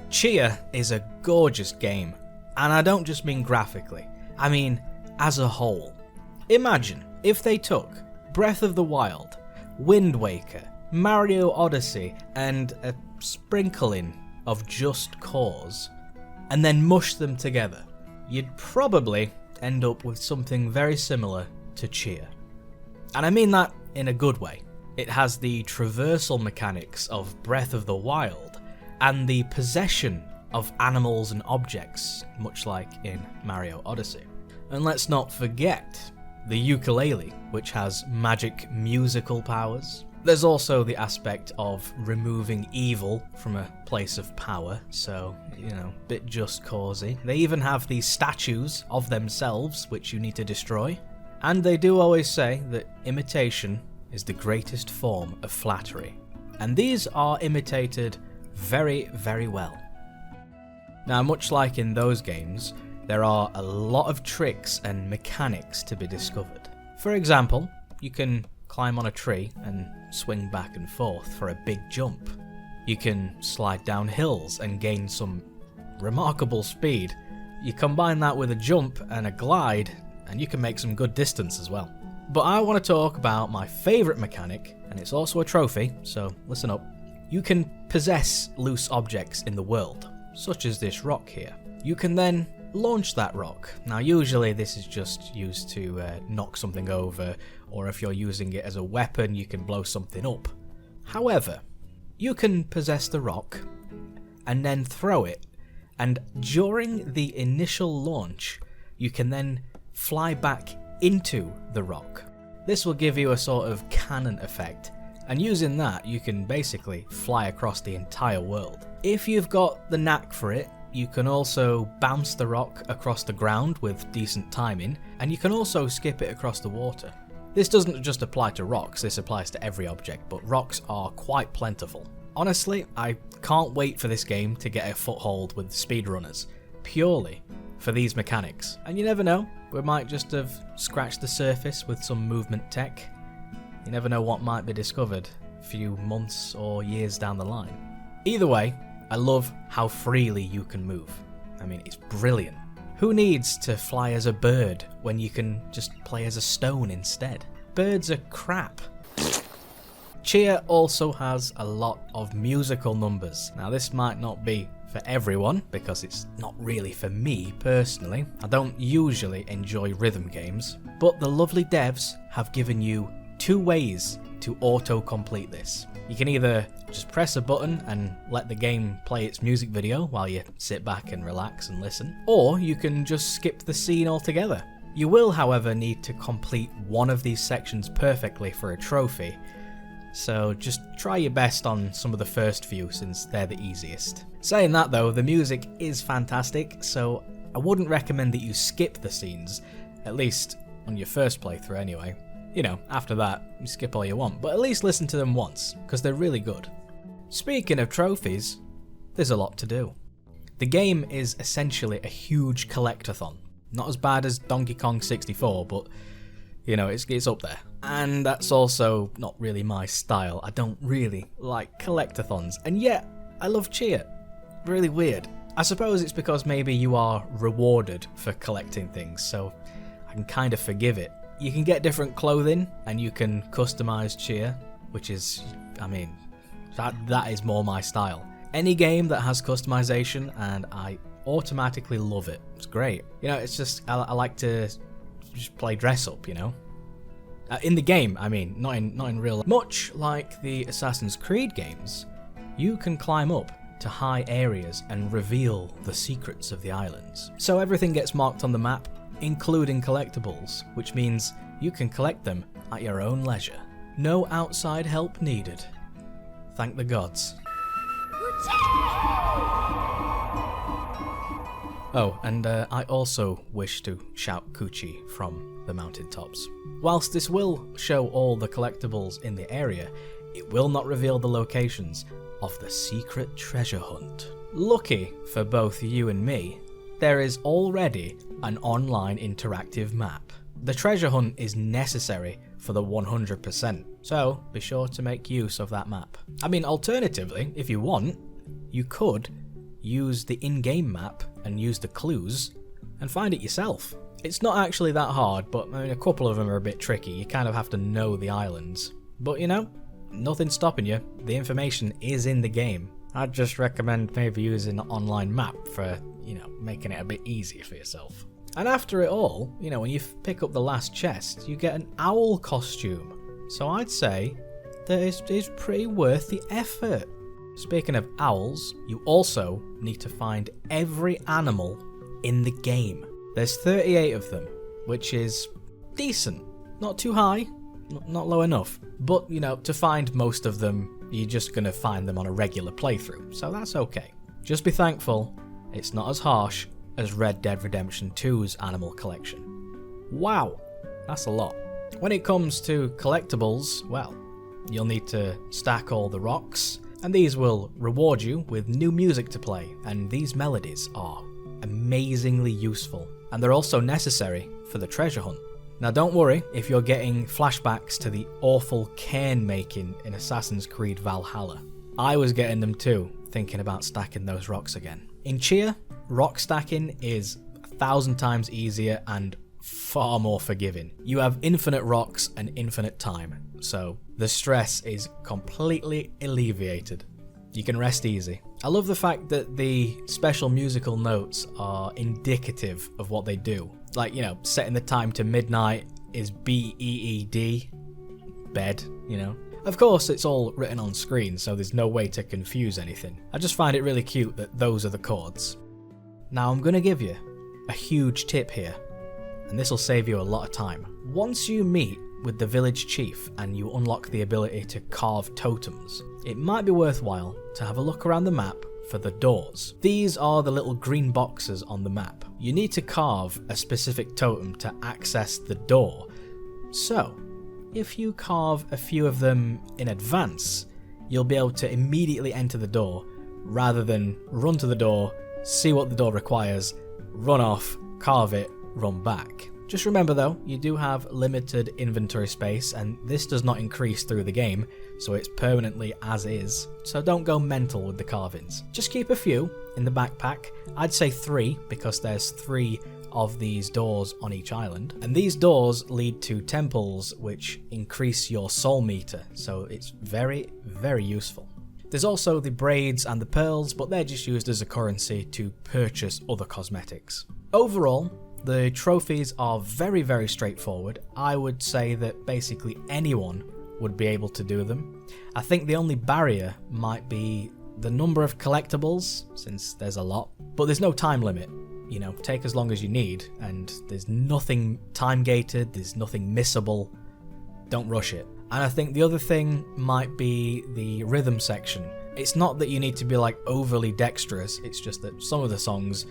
Tchia is a gorgeous game, and I don't just mean graphically, I mean as a whole. Imagine if they took Breath of the Wild, Wind Waker, Mario Odyssey, and a sprinkling of Just Cause, and then mushed them together. You'd probably end up with something very similar to Tchia. And I mean that in a good way. It has the traversal mechanics of Breath of the Wild, and the possession of animals and objects, much like in Mario Odyssey. And let's not forget the ukulele, which has magic musical powers. There's also the aspect of removing evil from a place of power, so, bit Just Cause-y. They even have these statues of themselves, which you need to destroy. And they do always say that imitation is the greatest form of flattery. And these are imitated very, very well. Now, much like in those games, there are a lot of tricks and mechanics to be discovered. For example, you can climb on a tree and swing back and forth for a big jump. You can slide down hills and gain some remarkable speed. You combine that with a jump and a glide, and you can make some good distance as well. But I want to talk about my favourite mechanic, and it's also a trophy, so listen up. You can possess loose objects in the world, such as this rock here. You can then launch that rock. Now usually this is just used to knock something over, or if you're using it as a weapon you can blow something up. However, you can possess the rock and then throw it, and during the initial launch you can then fly back into the rock. This will give you a sort of cannon effect, and using that you can basically fly across the entire world. If you've got the knack for it, you can also bounce the rock across the ground with decent timing, and you can also skip it across the water. This doesn't just apply to rocks, this applies to every object, but rocks are quite plentiful. Honestly, I can't wait for this game to get a foothold with speedrunners, purely for these mechanics. And you never know, we might just have scratched the surface with some movement tech. You never know what might be discovered a few months or years down the line. Either way, I love how freely you can move. I mean, it's brilliant. Who needs to fly as a bird when you can just play as a stone instead? Birds are crap. Tchia also has a lot of musical numbers. Now this might not be for everyone, because it's not really for me personally. I don't usually enjoy rhythm games, but the lovely devs have given you 2 ways to auto-complete this. You can either just press a button and let the game play its music video while you sit back and relax and listen, or you can just skip the scene altogether. You will, however, need to complete one of these sections perfectly for a trophy, so just try your best on some of the first few since they're the easiest. Saying that though, the music is fantastic, so I wouldn't recommend that you skip the scenes, at least on your first playthrough anyway. After that, you skip all you want, but at least listen to them once, because they're really good. Speaking of trophies, there's a lot to do. The game is essentially a huge collectathon. Not as bad as Donkey Kong 64, but it's up there. And that's also not really my style. I don't really like collectathons, and yet I love Tchia. Really weird. I suppose it's because maybe you are rewarded for collecting things, so I can kind of forgive it. You can get different clothing, and you can customize Tchia, which is, that is more my style. Any game that has customization, and I automatically love it. It's great. It's just, I like to just play dress up, in the game, not in real life. Much like the Assassin's Creed games, you can climb up to high areas and reveal the secrets of the islands. So everything gets marked on the map, including collectibles, which means you can collect them at your own leisure. No outside help needed. Thank the gods. Oh, and I also wish to shout Coochie from the mountaintops. Whilst this will show all the collectibles in the area, it will not reveal the locations of the secret treasure hunt. Lucky for both you and me, there is already an online interactive map. The treasure hunt is necessary for the 100%, so be sure to make use of that map. Alternatively, if you want, you could use the in-game map and use the clues and find it yourself. It's not actually that hard, but I mean, a couple of them are a bit tricky. You kind of have to know the islands. But you know, nothing's stopping you. The information is in the game. I'd just recommend maybe using an online map for, you know, making it a bit easier for yourself. And after it all, you know, when you pick up the last chest, you get an owl costume. So I'd say that it's pretty worth the effort. Speaking of owls, you also need to find every animal in the game. There's 38 of them, which is decent. Not too high, not low enough. But, you know, to find most of them, you're just going to find them on a regular playthrough, so that's okay. Just be thankful it's not as harsh as Red Dead Redemption 2's animal collection. Wow, that's a lot. When it comes to collectibles, well, you'll need to stack all the rocks, and these will reward you with new music to play, and these melodies are amazingly useful, and they're also necessary for the treasure hunt. Now don't worry if you're getting flashbacks to the awful cairn making in Assassin's Creed Valhalla. I was getting them too, thinking about stacking those rocks again. In Tchia, rock stacking is 1,000 times easier and far more forgiving. You have infinite rocks and infinite time, so the stress is completely alleviated. You can rest easy. I love the fact that the special musical notes are indicative of what they do. Like, you know, setting the time to midnight is B-E-E-D, bed, you know. Of course, it's all written on screen, so there's no way to confuse anything. I just find it really cute that those are the chords. Now I'm going to give you a huge tip here, and this will save you a lot of time. Once you meet with the village chief and you unlock the ability to carve totems, it might be worthwhile to have a look around the map for the doors. These are the little green boxes on the map. You need to carve a specific totem to access the door. So, if you carve a few of them in advance, you'll be able to immediately enter the door rather than run to the door, see what the door requires, run off, carve it, run back. Just remember though, you do have limited inventory space and this does not increase through the game, so it's permanently as is, so don't go mental with the carvings. Just keep a few in the backpack. I'd say 3 because there's 3 of these doors on each island, and these doors lead to temples which increase your soul meter, so it's very, very useful. There's also the braids and the pearls, but they're just used as a currency to purchase other cosmetics. Overall, the trophies are very, very straightforward. I would say that basically anyone would be able to do them. I think the only barrier might be the number of collectibles, since there's a lot, but there's no time limit. You know, take as long as you need, and there's nothing time gated, there's nothing missable. Don't rush it. And I think the other thing might be the rhythm section. It's not that you need to be like overly dexterous, it's just that some of the songs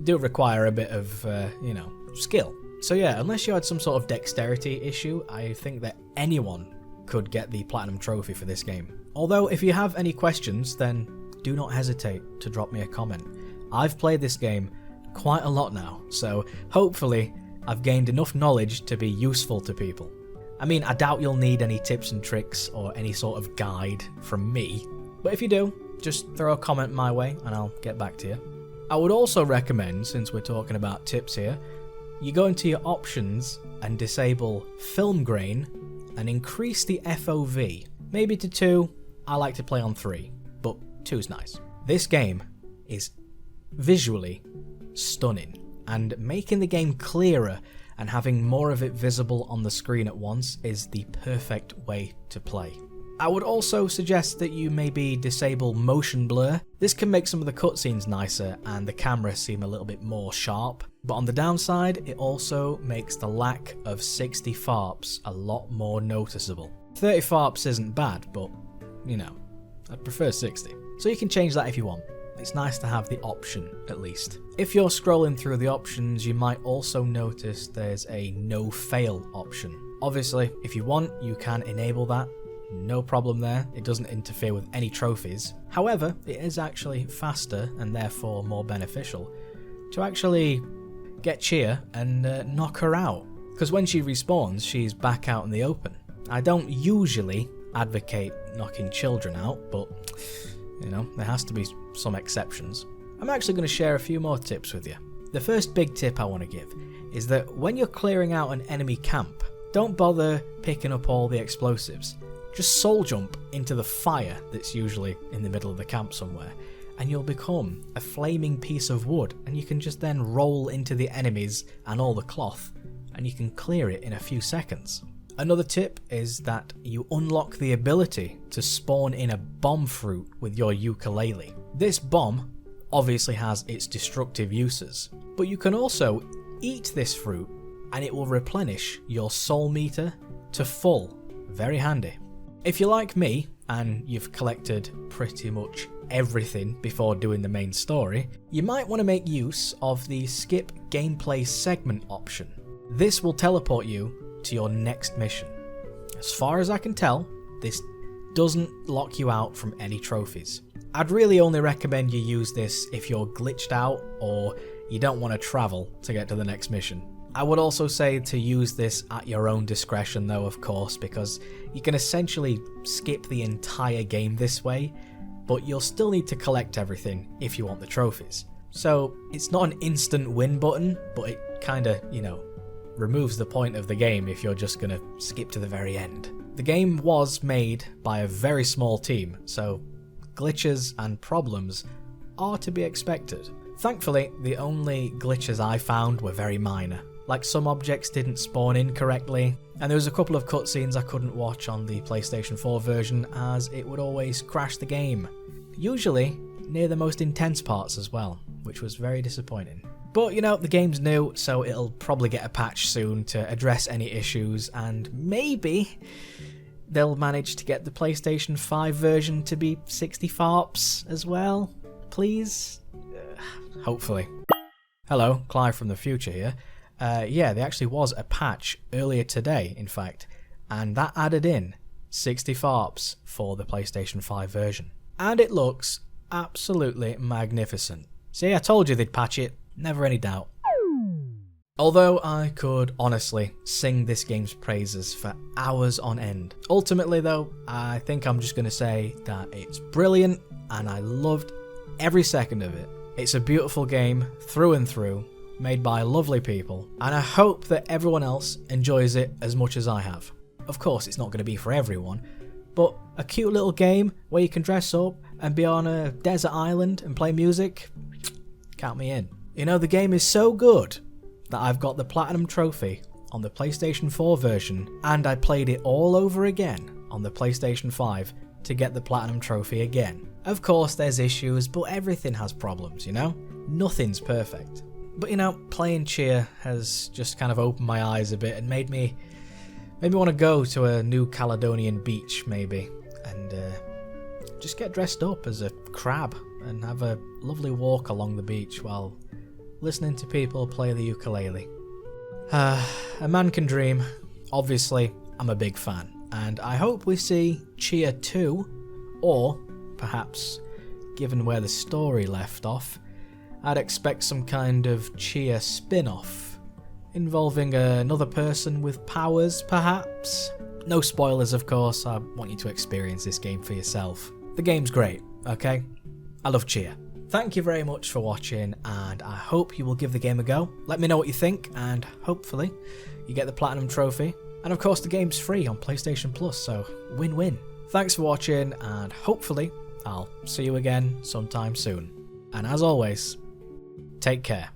do require a bit of, you know, skill. So yeah, unless you had some sort of dexterity issue, I think that anyone could get the Platinum Trophy for this game. Although, if you have any questions, then do not hesitate to drop me a comment. I've played this game quite a lot now, so hopefully I've gained enough knowledge to be useful to people. I mean, I doubt you'll need any tips and tricks or any sort of guide from me, but if you do, just throw a comment my way and I'll get back to you. I would also recommend, since we're talking about tips here, you go into your options and disable film grain and increase the FOV. Maybe to 2, I like to play on 3, but 2's nice. This game is visually stunning, and making the game clearer and having more of it visible on the screen at once is the perfect way to play. I would also suggest that you maybe disable motion blur. This can make some of the cutscenes nicer and the camera seem a little bit more sharp, but on the downside, it also makes the lack of 60 farps a lot more noticeable. 30 farps isn't bad, but, you know, I prefer 60. So you can change that if you want. It's nice to have the option, at least. If you're scrolling through the options, you might also notice there's a no fail option. Obviously, if you want, you can enable that. No problem there, it doesn't interfere with any trophies. However, it is actually faster and therefore more beneficial to actually get Tchia and knock her out. Because when she respawns, she's back out in the open. I don't usually advocate knocking children out, but you know, there has to be some exceptions. I'm actually going to share a few more tips with you. The first big tip I want to give is that when you're clearing out an enemy camp, don't bother picking up all the explosives. Just soul jump into the fire that's usually in the middle of the camp somewhere, and you'll become a flaming piece of wood, and you can just then roll into the enemies and all the cloth, and you can clear it in a few seconds. Another tip is that you unlock the ability to spawn in a bomb fruit with your ukulele. This bomb obviously has its destructive uses, but you can also eat this fruit and it will replenish your soul meter to full. Very handy. If you're like me and you've collected pretty much everything before doing the main story, you might want to make use of the skip gameplay segment option. This will teleport you to your next mission. As far as I can tell, this doesn't lock you out from any trophies. I'd really only recommend you use this if you're glitched out or you don't want to travel to get to the next mission. I would also say to use this at your own discretion though, of course, because you can essentially skip the entire game this way, but you'll still need to collect everything if you want the trophies. So it's not an instant win button, but it kinda, removes the point of the game if you're just gonna skip to the very end. The game was made by a very small team, so glitches and problems are to be expected. Thankfully, the only glitches I found were very minor. Like some objects didn't spawn in correctly, and there was a couple of cutscenes I couldn't watch on the PlayStation 4 version as it would always crash the game. Usually near the most intense parts as well, which was very disappointing. But the game's new, so it'll probably get a patch soon to address any issues, and maybe they'll manage to get the PlayStation 5 version to be 60 FARPs as well. Please? Hopefully. Hello, Klye from the future here. Yeah, there actually was a patch earlier today, in fact, and that added in 60 FARPs for the PlayStation 5 version. And it looks absolutely magnificent. See, I told you they'd patch it, never any doubt. Although I could honestly sing this game's praises for hours on end. Ultimately though, I think I'm just going to say that it's brilliant and I loved every second of it. It's a beautiful game through and through, made by lovely people, and I hope that everyone else enjoys it as much as I have. Of course, it's not going to be for everyone, but a cute little game where you can dress up and be on a desert island and play music, count me in. The game is so good that I've got the Platinum Trophy on the PlayStation 4 version, and I played it all over again on the PlayStation 5 to get the Platinum Trophy again. Of course, there's issues, but everything has problems, Nothing's perfect. But playing Tchia has just kind of opened my eyes a bit and made me want to go to a New Caledonian beach maybe and just get dressed up as a crab and have a lovely walk along the beach while listening to people play the ukulele. A man can dream. Obviously, I'm a big fan, and I hope we see Tchia 2, or perhaps, given where the story left off, I'd expect some kind of Tchia spin-off, involving another person with powers, perhaps? No spoilers, of course, I want you to experience this game for yourself. The game's great, okay? I love Tchia. Thank you very much for watching, and I hope you will give the game a go. Let me know what you think, and hopefully you get the Platinum Trophy. And of course the game's free on PlayStation Plus, so win-win. Thanks for watching, and hopefully I'll see you again sometime soon. And as always, take care.